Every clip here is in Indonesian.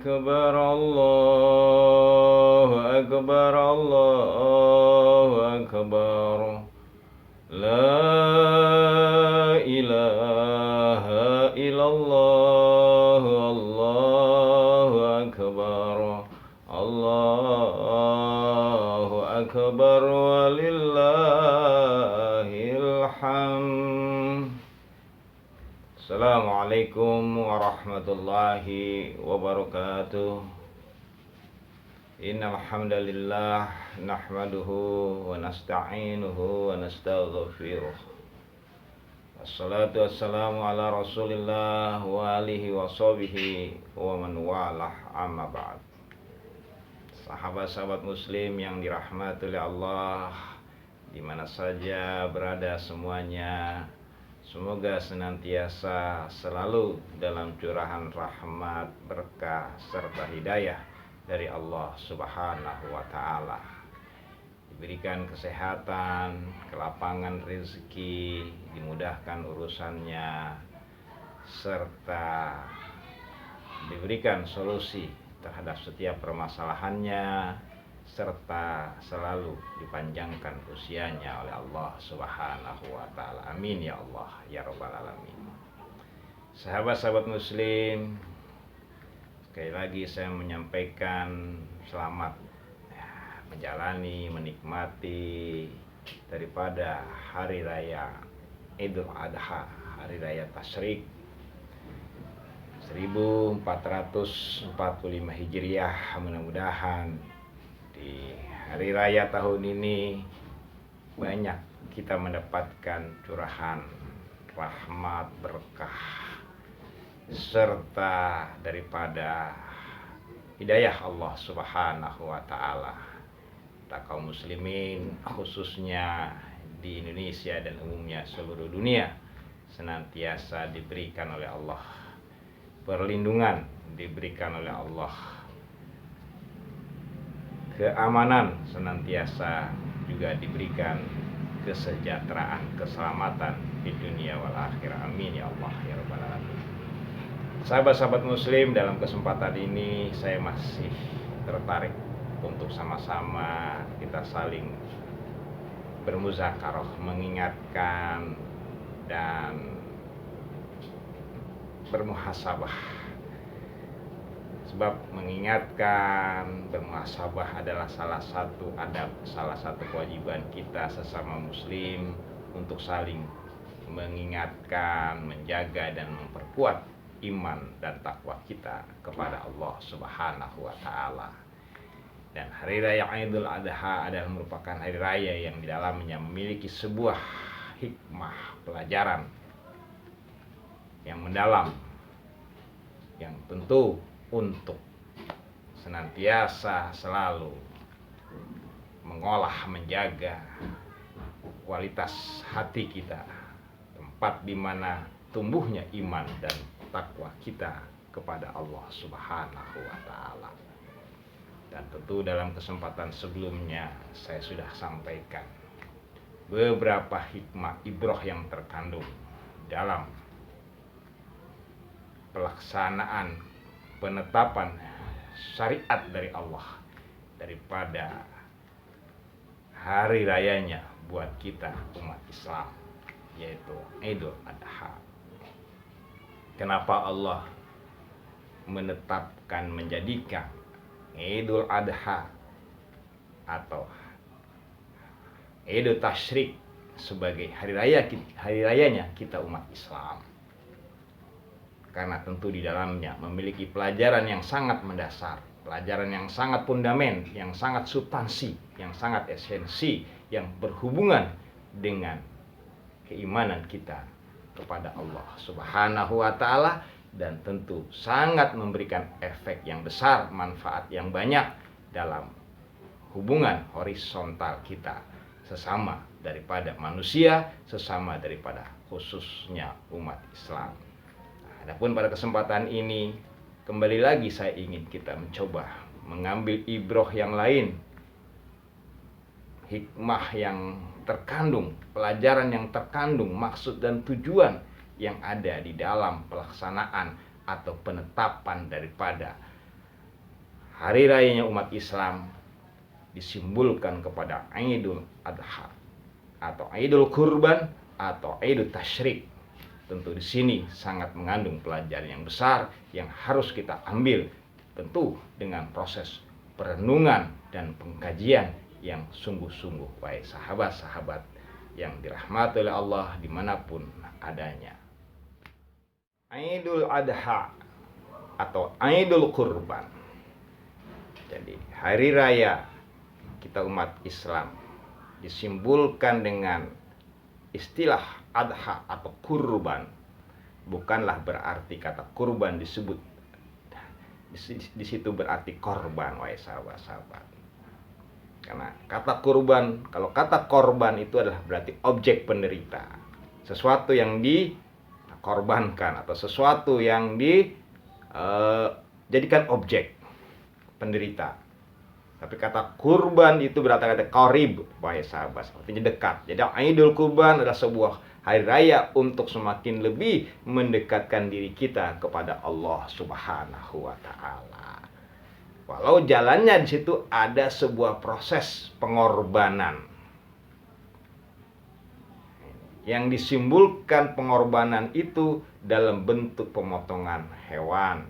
أكبر الله أكبر الله أكبر لا إله إلا الله الله أكبر الله أكبر ولله الحمد. Assalamualaikum warahmatullahi wabarakatuh. Innal hamdalillah nahmaduhu wa nasta'inuhu wa nastaghfiruh. Wassalatu wassalamu ala Rasulillah wa alihi wa sahbihi wa man walah, amma ba'd. Sahabat-sahabat muslim yang dirahmati oleh Allah, di mana saja berada semuanya, semoga senantiasa selalu dalam curahan rahmat, berkah, serta hidayah dari Allah Subhanahu wa Ta'ala. Diberikan kesehatan, kelapangan rezeki, dimudahkan urusannya, serta diberikan solusi terhadap setiap permasalahannya, serta selalu dipanjangkan usianya oleh Allah Subhanahu wa Ta'ala. Amin ya Allah ya Rabbal Alamin. Sahabat-sahabat muslim, sekali lagi saya menyampaikan selamat menjalani, menikmati daripada hari raya Idul Adha, hari raya Tasyrik 1445 Hijriah. Mudah-mudahan di hari raya tahun ini banyak kita mendapatkan curahan rahmat, berkah, serta daripada hidayah Allah Subhanahu wa Ta'ala. Kita kaum muslimin khususnya di Indonesia dan umumnya seluruh dunia senantiasa diberikan oleh Allah perlindungan, diberikan oleh Allah keamanan, senantiasa juga diberikan kesejahteraan, keselamatan di dunia wal akhirah. Amin ya Allah ya Rabbal Alamin. Sahabat-sahabat muslim, dalam kesempatan ini saya masih tertarik untuk sama-sama kita saling bermuzakarah, mengingatkan dan bermuhasabah. Sebab mengingatkan, bermuhasabah adalah salah satu adab, salah satu kewajiban kita sesama muslim untuk saling mengingatkan, menjaga dan memperkuat iman dan takwa kita kepada Allah Subhanahu wa Ta'ala. Dan hari raya Idul Adha adalah merupakan hari raya yang di dalamnya memiliki sebuah hikmah, pelajaran yang mendalam, yang tentu untuk senantiasa selalu mengolah, menjaga kualitas hati kita, tempat di mana tumbuhnya iman dan takwa kita kepada Allah Subhanahu wa Ta'ala. Dan tentu dalam kesempatan sebelumnya saya sudah sampaikan beberapa hikmah ibrah yang terkandung dalam pelaksanaan penetapan syariat dari Allah daripada hari rayanya buat kita umat Islam, yaitu Idul Adha. Kenapa Allah menetapkan, menjadikan Idul Adha atau Idul Tasyrik sebagai hari rayanya kita umat Islam? Karena tentu di dalamnya memiliki pelajaran yang sangat mendasar, pelajaran yang sangat fundamen, yang sangat substansi, yang sangat esensi, yang berhubungan dengan keimanan kita kepada Allah Subhanahu wa Ta'ala, dan tentu sangat memberikan efek yang besar, manfaat yang banyak dalam hubungan horizontal kita sesama daripada manusia, sesama daripada khususnya umat Islam. Adapun pada kesempatan ini, kembali lagi saya ingin kita mencoba mengambil ibrah yang lain, hikmah yang terkandung, pelajaran yang terkandung, maksud dan tujuan yang ada di dalam pelaksanaan atau penetapan daripada hari rayanya umat Islam disimbolkan kepada Idul Adha atau Idul Kurban atau Idul Tasyrik. Tentu di sini sangat mengandung pelajaran yang besar yang harus kita ambil, tentu dengan proses perenungan dan pengkajian yang sungguh-sungguh. Wahai sahabat-sahabat yang dirahmati oleh Allah dimanapun adanya, Idul Adha atau Idul Kurban, jadi hari raya kita umat Islam disimbolkan dengan istilah adha atau kurban. Bukanlah berarti kata kurban disebut di situ berarti korban, wahai sahabat-sahabat. Karena kata kurban, kalau kata korban itu adalah berarti objek penderita, sesuatu yang dikorbankan atau sesuatu yang dijadikan objek penderita. Tapi kata kurban itu berarti kata qarib, wahai sahabat, artinya dekat. Jadi Idul Kurban adalah sebuah hari raya untuk semakin lebih mendekatkan diri kita kepada Allah Subhanahu wa taala. Walau jalannya di situ ada sebuah proses pengorbanan. Yang disimbolkan pengorbanan itu dalam bentuk pemotongan hewan,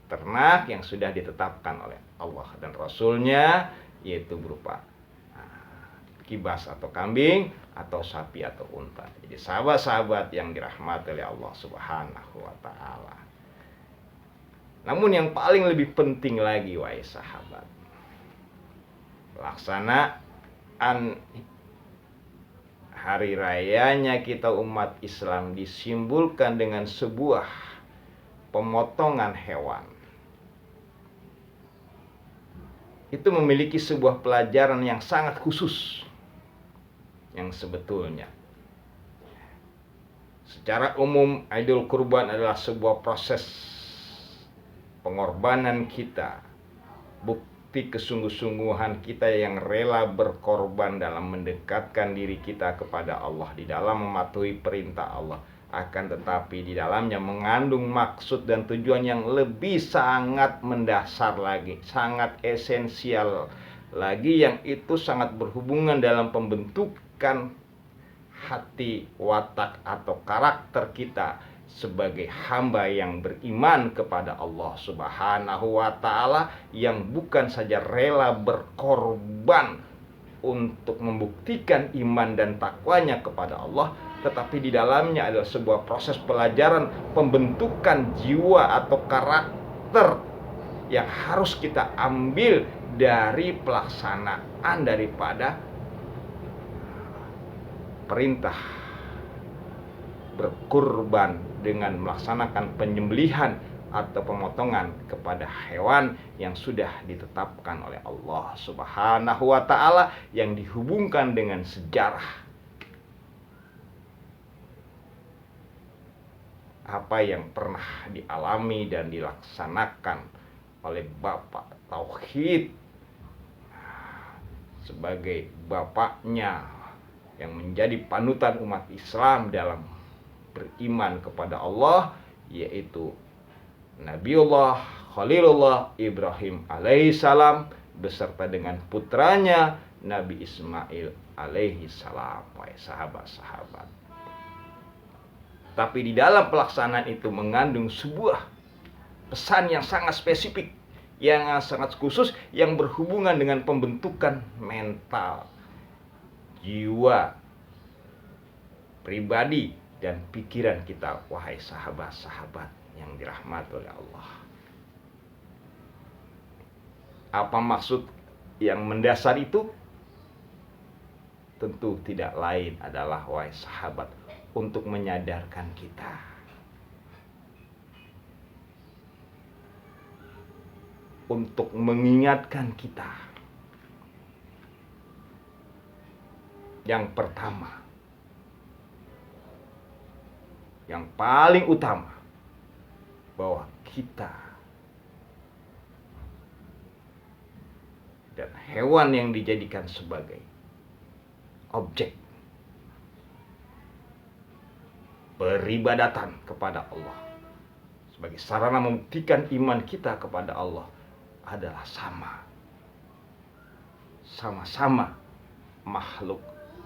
ternak yang sudah ditetapkan oleh Allah dan Rasulnya, yaitu berupa kibas atau kambing atau sapi atau unta. Jadi sahabat-sahabat yang dirahmati oleh Allah Subhanahu wa taala. Namun yang paling lebih penting lagi, wahai sahabat, pelaksanaan hari rayanya kita umat Islam disimbolkan dengan sebuah pemotongan hewan. Itu memiliki sebuah pelajaran yang sangat khusus, yang sebetulnya secara umum Idul Kurban adalah sebuah proses pengorbanan kita, bukti kesungguh-sungguhan kita yang rela berkorban dalam mendekatkan diri kita kepada Allah di dalam mematuhi perintah Allah. Akan tetapi di dalamnya mengandung maksud dan tujuan yang lebih sangat mendasar lagi, sangat esensial lagi, yang itu sangat berhubungan dalam pembentukan hati, watak atau karakter kita sebagai hamba yang beriman kepada Allah Subhanahu wa taala, yang bukan saja rela berkorban untuk membuktikan iman dan takwanya kepada Allah, tetapi di dalamnya adalah sebuah proses pelajaran pembentukan jiwa atau karakter yang harus kita ambil dari pelaksanaan daripada perintah berkurban dengan melaksanakan penyembelihan atau pemotongan kepada hewan yang sudah ditetapkan oleh Allah Subhanahu wa taala, yang dihubungkan dengan sejarah apa yang pernah dialami dan dilaksanakan oleh Bapak Tauhid sebagai bapaknya yang menjadi panutan umat Islam dalam beriman kepada Allah, yaitu Nabiullah Khalilullah Ibrahim alaihissalam beserta dengan putranya Nabi Ismail alaihissalam, wahai sahabat-sahabat. Tapi di dalam pelaksanaan itu mengandung sebuah pesan yang sangat spesifik, yang sangat khusus, yang berhubungan dengan pembentukan mental, jiwa, pribadi, dan pikiran kita, wahai sahabat-sahabat yang dirahmati oleh Allah. Apa maksud yang mendasar itu? Tentu tidak lain adalah, wahai sahabat, untuk menyadarkan kita untuk mengingatkan kita yang pertama, yang paling utama, bahwa kita dan hewan yang dijadikan sebagai objek peribadatan kepada Allah sebagai sarana membuktikan iman kita kepada Allah adalah sama-sama makhluk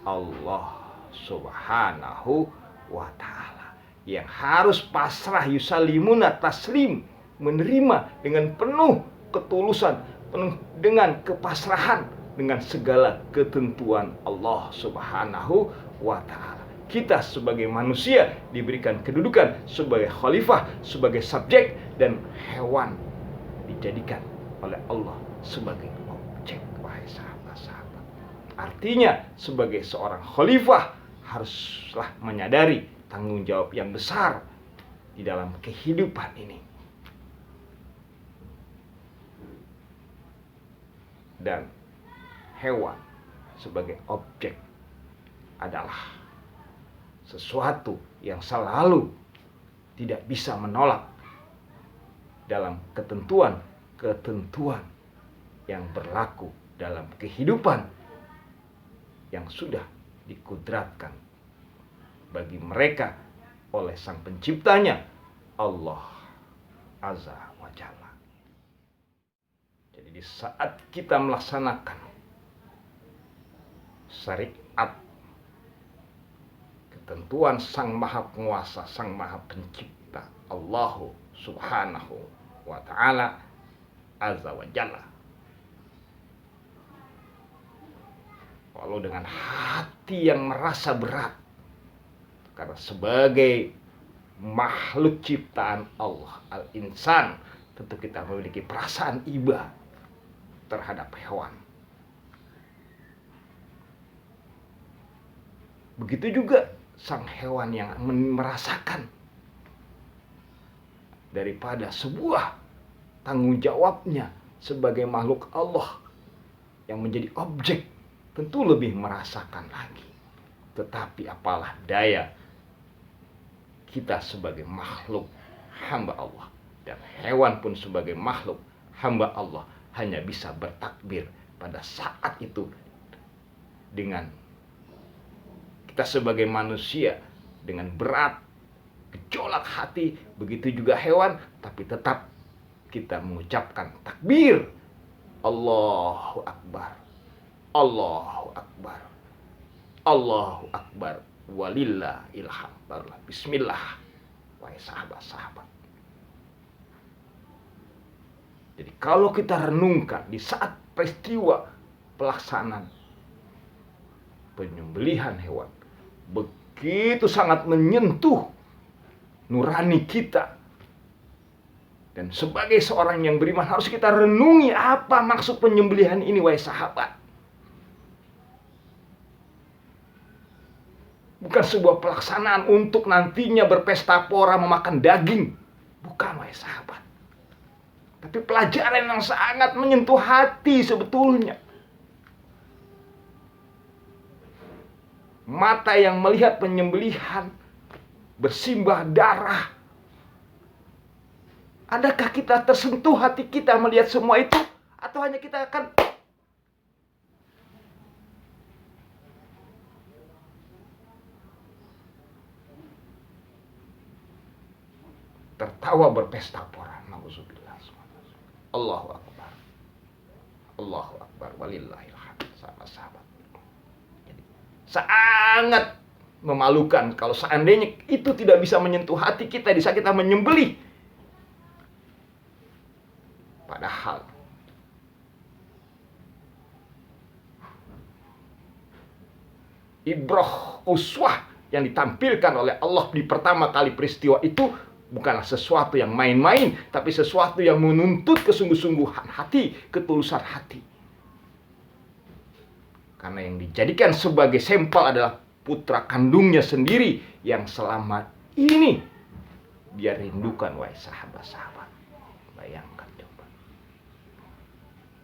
Allah Subhanahu wa ta'ala, yang harus pasrah, yusallimuna taslim, menerima dengan penuh ketulusan, penuh dengan kepasrahan, dengan segala ketentuan Allah Subhanahu wa ta'ala. Kita sebagai manusia diberikan kedudukan sebagai khalifah, sebagai subjek, dan hewan dijadikan oleh Allah sebagai objek, wahai sahabat-sahabat. Artinya sebagai seorang khalifah haruslah menyadari tanggung jawab yang besar di dalam kehidupan ini. Dan hewan sebagai objek adalah sesuatu yang selalu tidak bisa menolak dalam ketentuan-ketentuan yang berlaku dalam kehidupan yang sudah dikudratkan bagi mereka oleh Sang Penciptanya, Allah Azza wa Jalla. Jadi di saat kita melaksanakan syariat, ketentuan Sang Maha Penguasa, Sang Maha Pencipta, Allah Subhanahu wa ta'ala Azza wa Jalla, walau dengan hati yang merasa berat, karena sebagai makhluk ciptaan Allah, al-insan, tentu kita memiliki perasaan iba terhadap hewan. Begitu juga sang hewan yang merasakan daripada sebuah tanggung jawabnya sebagai makhluk Allah yang menjadi objek, tentu lebih merasakan lagi. Tetapi apalah daya kita sebagai makhluk hamba Allah, dan hewan pun sebagai makhluk hamba Allah hanya bisa bertakbir pada saat itu dengan kita sebagai manusia dengan berat, gejolak hati. Begitu juga hewan, tapi tetap kita mengucapkan takbir, Allahu Akbar, Allahu Akbar, Allahu Akbar, walillahil hamd. Barulah bismillah, wahai sahabat-sahabat. Jadi kalau kita renungkan di saat peristiwa pelaksanaan penyembelihan hewan, begitu sangat menyentuh nurani kita. Dan sebagai seorang yang beriman harus kita renungi apa maksud penyembelihan ini, wahai sahabat. Bukan sebuah pelaksanaan untuk nantinya berpesta pora memakan daging. Bukan, wahai sahabat. Tapi pelajaran yang sangat menyentuh hati sebetulnya. Mata yang melihat penyembelihan bersimbah darah. Adakah kita tersentuh hati kita melihat semua itu? Atau hanya kita akan tertawa berpesta pora? Nauzubillah. Allahu Akbar, Allahu Akbar, walillahil hamd. Sahabat-sahabat, sangat memalukan kalau seandainya itu tidak bisa menyentuh hati kita di saat kita menyembelih. Padahal ibrah, uswah yang ditampilkan oleh Allah di pertama kali peristiwa itu bukanlah sesuatu yang main-main, tapi sesuatu yang menuntut kesungguh-sungguhan hati, ketulusan hati. Karena yang dijadikan sebagai sampel adalah putra kandungnya sendiri yang selamat ini dia rindukan, wahai sahabat-sahabat. Bayangkan coba.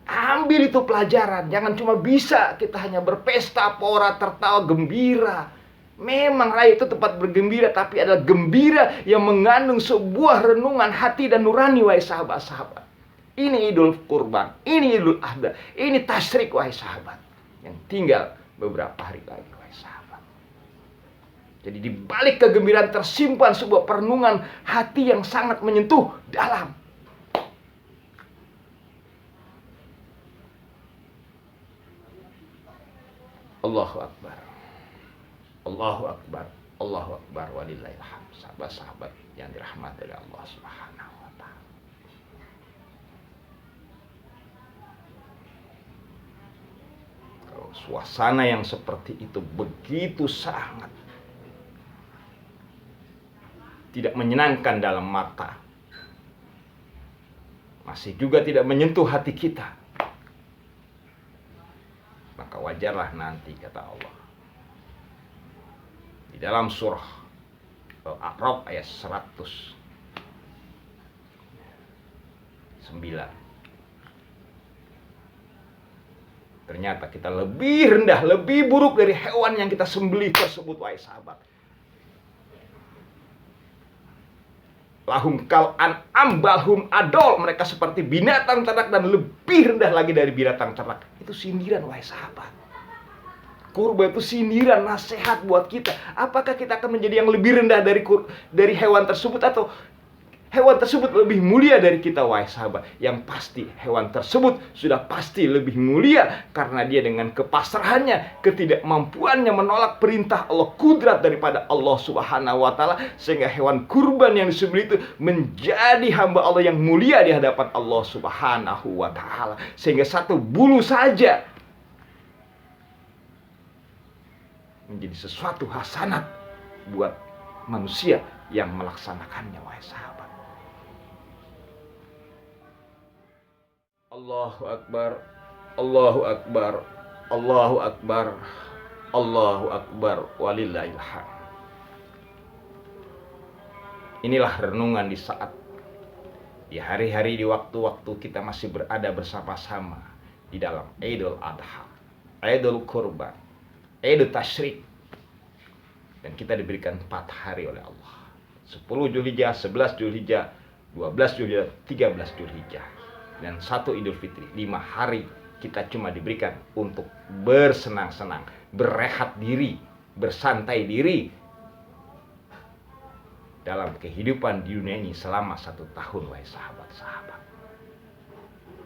Ambil itu pelajaran, jangan cuma bisa kita hanya berpesta pora, tertawa, gembira. Memang raya itu tempat bergembira, tapi adalah gembira yang mengandung sebuah renungan hati dan nurani, wahai sahabat-sahabat. Ini Idul Kurban, ini Idul Adha, ini Tasyrik, wahai sahabat, yang tinggal beberapa hari lagi, wahai sahabat. Jadi di balik kegembiraan tersimpan sebuah perenungan hati yang sangat menyentuh dalam. Allahu Akbar. Allahu Akbar. Allahu Akbar walillahil hamd. Sahabat-sahabat yang dirahmati oleh Allah Subhanahu wa taala. Kalau suasana yang seperti itu begitu sangat tidak menyenangkan dalam mata, masih juga tidak menyentuh hati kita, maka wajarlah nanti, kata Allah di dalam surah Al-A'raf ayat 109, ternyata kita lebih rendah, lebih buruk dari hewan yang kita sembelih tersebut, wahai sahabat. Lahum kal an'am balhum adol, mereka seperti binatang ternak dan lebih rendah lagi dari binatang ternak. Itu sindiran, wahai sahabat. Kurban itu sindiran, nasihat buat kita. Apakah kita akan menjadi yang lebih rendah dari hewan tersebut, atau hewan tersebut lebih mulia dari kita, wahai sahabat? Yang pasti hewan tersebut sudah pasti lebih mulia karena dia dengan kepasrahannya, ketidakmampuannya menolak perintah Allah, kudrat daripada Allah Subhanahu wa taala, sehingga hewan kurban yang disembelih itu menjadi hamba Allah yang mulia di hadapan Allah Subhanahu wa taala. Sehingga satu bulu saja menjadi sesuatu hasanat buat manusia yang melaksanakannya, wahai sahabat. Allahu Akbar, Allahu Akbar, Allahu Akbar, Allahu Akbar, walillahil hamd. Inilah renungan di saat, di hari-hari, di waktu-waktu kita masih berada bersama-sama di dalam Idul Adha, Idul Kurban, Idul Tasyrik. Dan kita diberikan 4 hari oleh Allah. 10 Zulhijjah, 11 Zulhijjah, 12 Zulhijjah, 13 Zulhijjah. Dan 1 Idul Fitri. 5 hari kita cuma diberikan untuk bersenang-senang, berehat diri, bersantai diri dalam kehidupan di dunia ini selama 1 tahun, wahai sahabat-sahabat.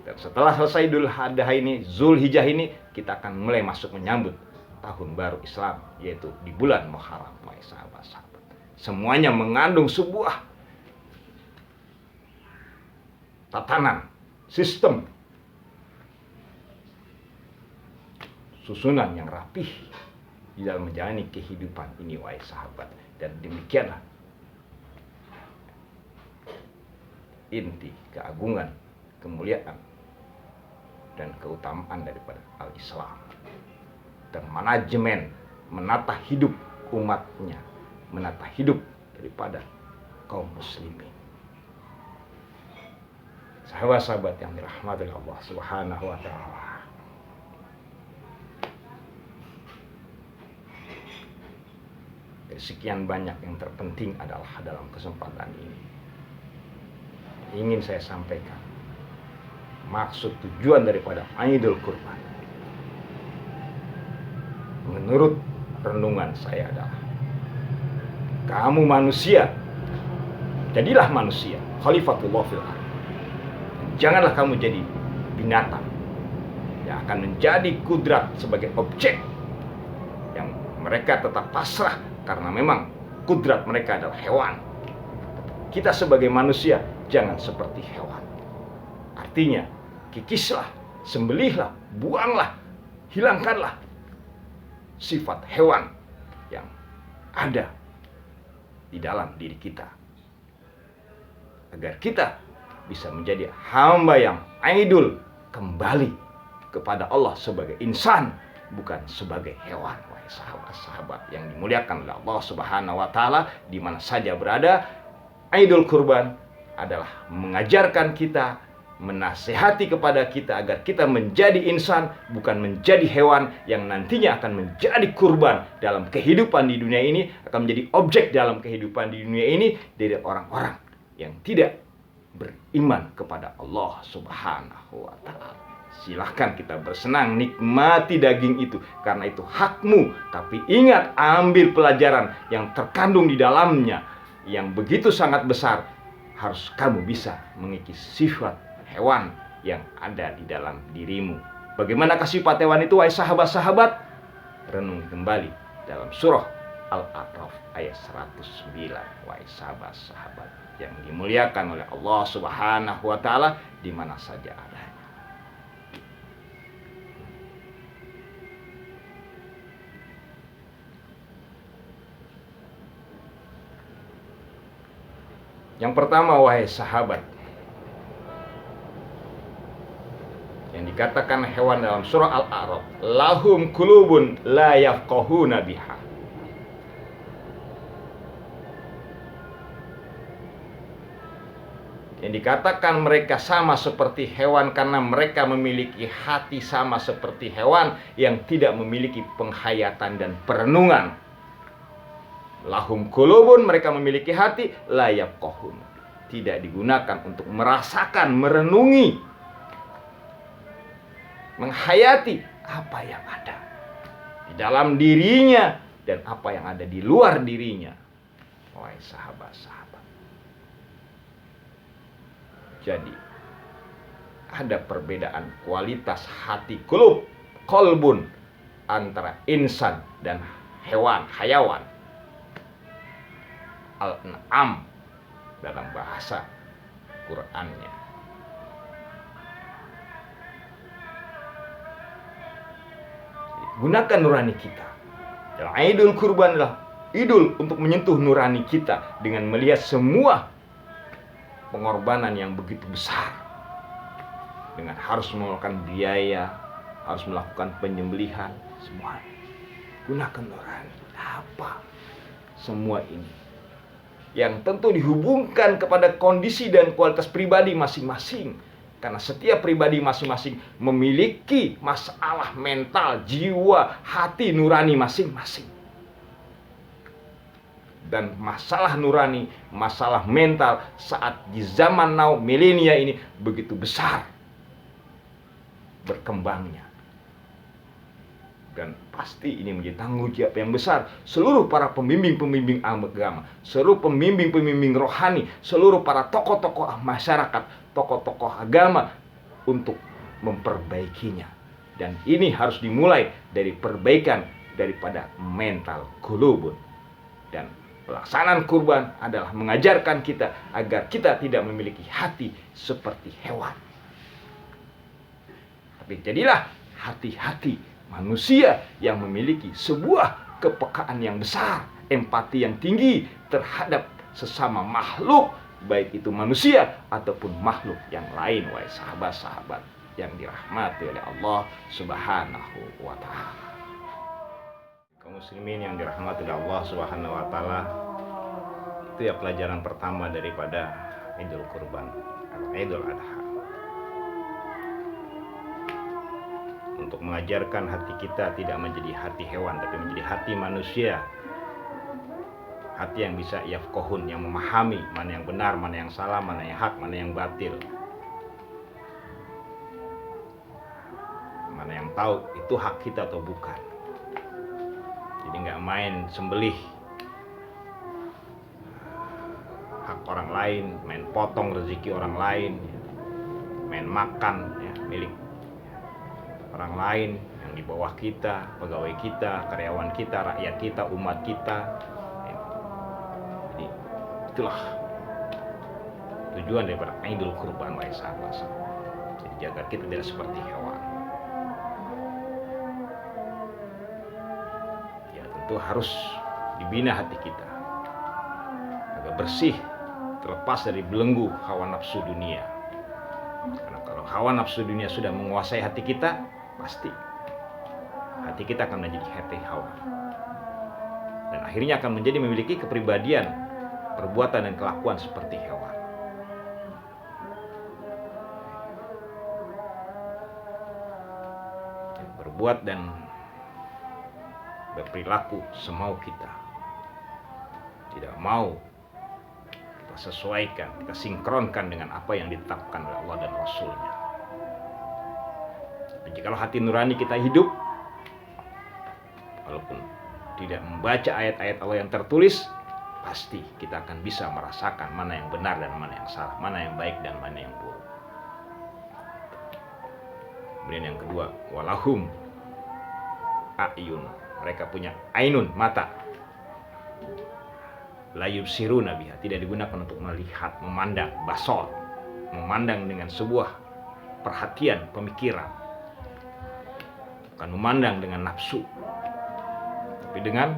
Dan setelah selesai Idul Adha ini, Zulhijjah ini, kita akan mulai masuk menyambut tahun baru Islam, yaitu di bulan Muharram, wahai sahabat-sahabat. Semuanya mengandung sebuah tatanan, sistem, susunan yang rapih di dalam menjalani kehidupan ini, wahai sahabat. Dan demikianlah inti keagungan, kemuliaan, dan keutamaan daripada al-Islam. Dan manajemen menata hidup umatnya, menata hidup daripada kaum muslimin. Sahabat-sahabat yang dirahmati Allah Subhanahu wa taala. Dari sekian banyak, yang terpenting adalah dalam kesempatan ini ingin saya sampaikan maksud tujuan daripada Idul Kurban. Menurut renungan saya adalah, kamu manusia, jadilah manusia, khalifatullah fil ardh. Janganlah kamu jadi binatang yang akan menjadi kudrat sebagai objek yang mereka tetap pasrah karena memang kudrat mereka adalah hewan. Kita sebagai manusia jangan seperti hewan. Artinya, kikislah, sembelihlah, buanglah, hilangkanlah sifat hewan yang ada di dalam diri kita, agar kita bisa menjadi hamba yang aidul, kembali kepada Allah sebagai insan, bukan sebagai hewan, wahai sahabat-sahabat yang dimuliakan oleh Allah Subhanahu wa taala. Di mana saja berada, Idul Kurban adalah mengajarkan kita, menasehati kepada kita agar kita menjadi insan, bukan menjadi hewan yang nantinya akan menjadi kurban dalam kehidupan di dunia ini, akan menjadi objek dalam kehidupan di dunia ini dari orang-orang yang tidak beriman kepada Allah Subhanahu wa taala. Silahkan kita bersenang, nikmati daging itu, karena itu hakmu. Tapi ingat, ambil pelajaran yang terkandung di dalamnya, yang begitu sangat besar. Harus kamu bisa mengikis sifat hewan yang ada di dalam dirimu. Bagaimana sifat hewan itu, wahai sahabat-sahabat? Renung kembali dalam surah Al-A'raf ayat 109, wahai sahabat-sahabat yang dimuliakan oleh Allah Subhanahu wa Ta'ala, di mana saja adanya. Yang pertama, wahai sahabat, yang dikatakan hewan dalam surah Al-A'raf, lahum qulubun la yafqahuna biha. Yang dikatakan mereka sama seperti hewan karena mereka memiliki hati sama seperti hewan yang tidak memiliki penghayatan dan perenungan. Lahum qulubun, mereka memiliki hati, la yafqahuna, tidak digunakan untuk merasakan, merenungi, menghayati apa yang ada di dalam dirinya dan apa yang ada di luar dirinya. Wahai sahabat-sahabat, jadi ada perbedaan kualitas hati kolbun antara insan dan hewan, hayawan. Al-An'am dalam bahasa Qur'annya. Gunakan nurani kita. Dan Idul Kurban adalah idul untuk menyentuh nurani kita dengan melihat semua pengorbanan yang begitu besar. Dengan harus mengeluarkan biaya, harus melakukan penyembelihan, semua. Gunakan nurani. Apa? Semua ini yang tentu dihubungkan kepada kondisi dan kualitas pribadi masing-masing. Karena setiap pribadi masing-masing memiliki masalah mental, jiwa, hati nurani masing-masing. Dan masalah nurani, masalah mental saat di zaman now milenia ini begitu besar berkembangnya. Dan pasti ini menjadi tanggung jawab yang besar seluruh para pembimbing-pembimbing agama, seluruh pembimbing-pembimbing rohani, seluruh para tokoh-tokoh masyarakat, tokoh-tokoh agama untuk memperbaikinya. Dan ini harus dimulai dari perbaikan daripada mental qulubun. Dan pelaksanaan kurban adalah mengajarkan kita agar kita tidak memiliki hati seperti hewan. Tapi jadilah hati-hati manusia yang memiliki sebuah kepekaan yang besar, empati yang tinggi terhadap sesama makhluk, baik itu manusia ataupun makhluk yang lain. Wahai sahabat-sahabat yang dirahmati oleh Allah Subhanahu wa Ta'ala, kaum muslimin yang dirahmati oleh Allah Subhanahu wa Ta'ala, itu ya pelajaran pertama daripada Idul Kurban, Idul Adha, untuk mengajarkan hati kita tidak menjadi hati hewan, tapi menjadi hati manusia. Hati yang bisa yafqahun, yang memahami mana yang benar, mana yang salah, mana yang hak, mana yang batil. Mana yang tahu itu hak kita atau bukan. Jadi nggak main sembelih hak orang lain, main potong rezeki orang lain, main makan ya, milik orang lain yang di bawah kita, pegawai kita, karyawan kita, rakyat kita, umat kita. Jadi itulah tujuan daripada Idul Kurban, wahai sahabat. Jadi jaga kita tidak seperti hewan. Ya tentu harus dibina hati kita agar bersih, terlepas dari belenggu hawa nafsu dunia. Karena kalau hawa nafsu dunia sudah menguasai hati kita, pasti hati kita akan menjadi hati hawa, dan akhirnya akan menjadi memiliki kepribadian, perbuatan dan kelakuan seperti hewan. Berbuat dan berperilaku semau kita, tidak mau kita sesuaikan, kita sinkronkan dengan apa yang ditetapkan oleh Allah dan Rasul-Nya. Jikalau hati nurani kita hidup, walaupun tidak membaca ayat-ayat Allah yang tertulis, pasti kita akan bisa merasakan mana yang benar dan mana yang salah, mana yang baik dan mana yang buruk. Kemudian yang kedua, walahum a'yun, mereka punya ainun, mata, la yubsiruna biha, tidak digunakan untuk melihat, memandang, basar, memandang dengan sebuah perhatian, pemikiran, bukan memandang dengan nafsu, tapi dengan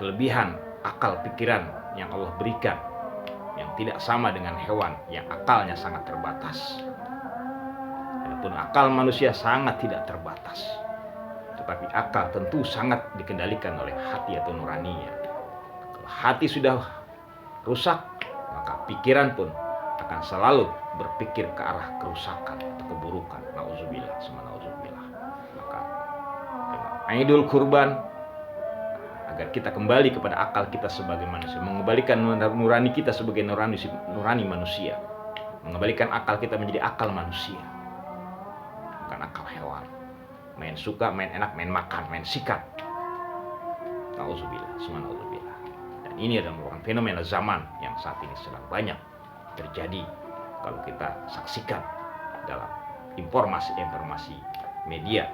kelebihan akal pikiran yang Allah berikan, yang tidak sama dengan hewan yang akalnya sangat terbatas. Adapun akal manusia sangat tidak terbatas, tetapi akal tentu sangat dikendalikan oleh hati atau nuraninya. Kalau hati sudah rusak, maka pikiran pun akan selalu berpikir ke arah kerusakan atau keburukan. Nauzubillah, summa nauzubillah. Maka dengan Aidul Kurban, agar kita kembali kepada akal kita sebagai manusia, mengembalikan nurani kita sebagai nurani manusia, mengembalikan akal kita menjadi akal manusia, bukan akal hewan. Main suka, main enak, main makan, main sikat. Nauzubillah, summa nauzubillah. Dan ini adalah merupakan fenomena zaman yang saat ini sedang banyak terjadi kalau kita saksikan dalam informasi media,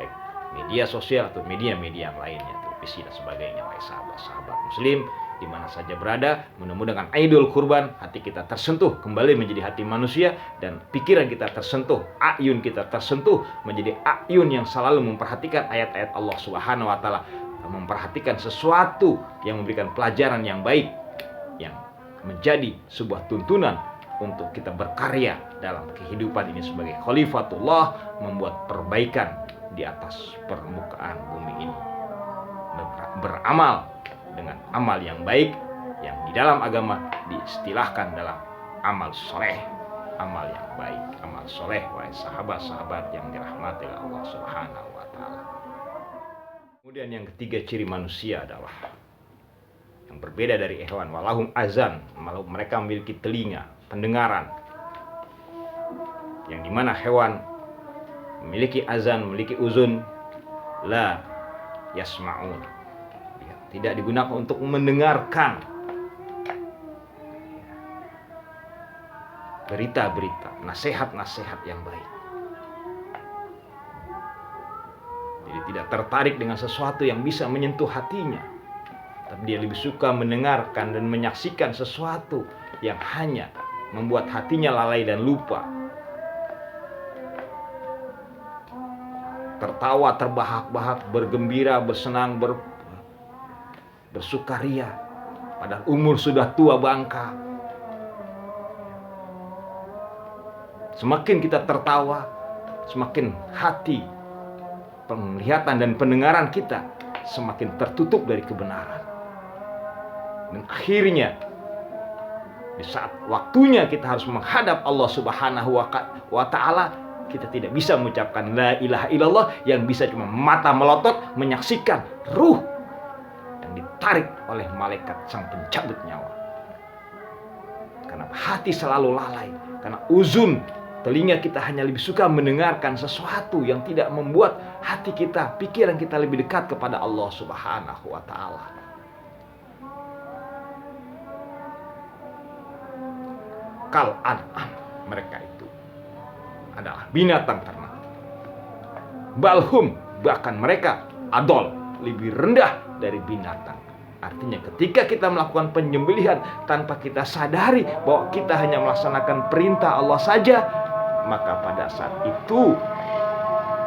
baik media sosial atau media-media yang lainnya, televisi dan sebagainya. Wahai sahabat-sahabat muslim di mana saja berada, mudah-mudahan Aidul Kurban hati kita tersentuh kembali menjadi hati manusia, dan pikiran kita tersentuh, ayun kita tersentuh menjadi ayun yang selalu memperhatikan ayat-ayat Allah Subhanahu wa taala, memperhatikan sesuatu yang memberikan pelajaran yang baik, yang menjadi sebuah tuntunan untuk kita berkarya dalam kehidupan ini sebagai khalifatullah, membuat perbaikan di atas permukaan bumi ini, beramal dengan amal yang baik yang di dalam agama diistilahkan dalam amal soleh, amal yang baik, amal soleh. Wahai sahabat-sahabat yang dirahmati oleh Allah Subhanahu wa taala. Kemudian yang ketiga ciri manusia adalah yang berbeda dari hewan, walahum azan, mereka memiliki telinga, pendengaran, yang dimana hewan memiliki azan, memiliki uzun, la yasma'un, tidak digunakan untuk mendengarkan berita-berita, nasihat-nasihat yang baik. Jadi tidak tertarik dengan sesuatu yang bisa menyentuh hatinya, tapi dia lebih suka mendengarkan dan menyaksikan sesuatu yang hanya membuat hatinya lalai dan lupa. Tertawa terbahak-bahak, bergembira, bersenang, bersukaria, padahal umur sudah tua bangka. Semakin kita tertawa, semakin hati, penglihatan dan pendengaran kita semakin tertutup dari kebenaran. Dan akhirnya di saat waktunya kita harus menghadap Allah Subhanahu wa taala, kita tidak bisa mengucapkan la ilaha illallah yang bisa cuma mata melotot menyaksikan ruh yang ditarik oleh malaikat sang pencabut nyawa. Karena hati selalu lalai, karena uzun, telinga kita hanya lebih suka mendengarkan sesuatu yang tidak membuat hati kita, pikiran kita lebih dekat kepada Allah Subhanahu wa taala. Kal an'am, mereka itu adalah binatang ternak. Balhum, bahkan mereka adol, lebih rendah dari binatang. Artinya ketika kita melakukan penyembelihan tanpa kita sadari bahwa kita hanya melaksanakan perintah Allah saja, maka pada saat itu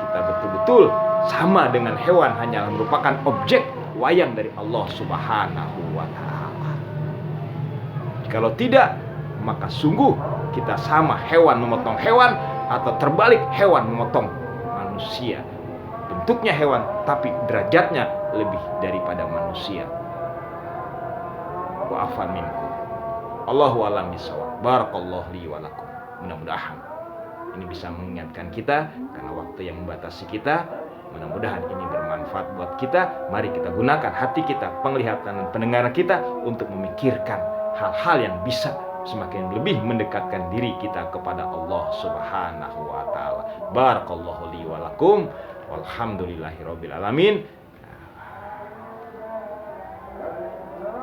kita betul-betul sama dengan hewan, hanyalah merupakan objek wayang dari Allah Subhanahu wa taala. Kalau tidak, maka sungguh kita sama hewan memotong hewan, atau terbalik hewan memotong manusia. Bentuknya hewan tapi derajatnya lebih daripada manusia. Wa afan minkum. Allahu a'lam bishawab. Barakallahu li wa lakum. Mudah-mudahan ini bisa mengingatkan kita, karena waktu yang membatasi kita. Mudah-mudahan ini bermanfaat buat kita. Mari kita gunakan hati kita, penglihatan dan pendengaran kita untuk memikirkan hal-hal yang bisa semakin lebih mendekatkan diri kita kepada Allah Subhanahu wa taala. Barakallahu li wa lakum walhamdulillahirabbil alamin.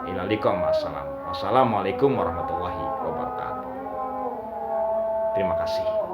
Ila liqam assalam. Wassalamualaikum warahmatullahi wabarakatuh. Terima kasih.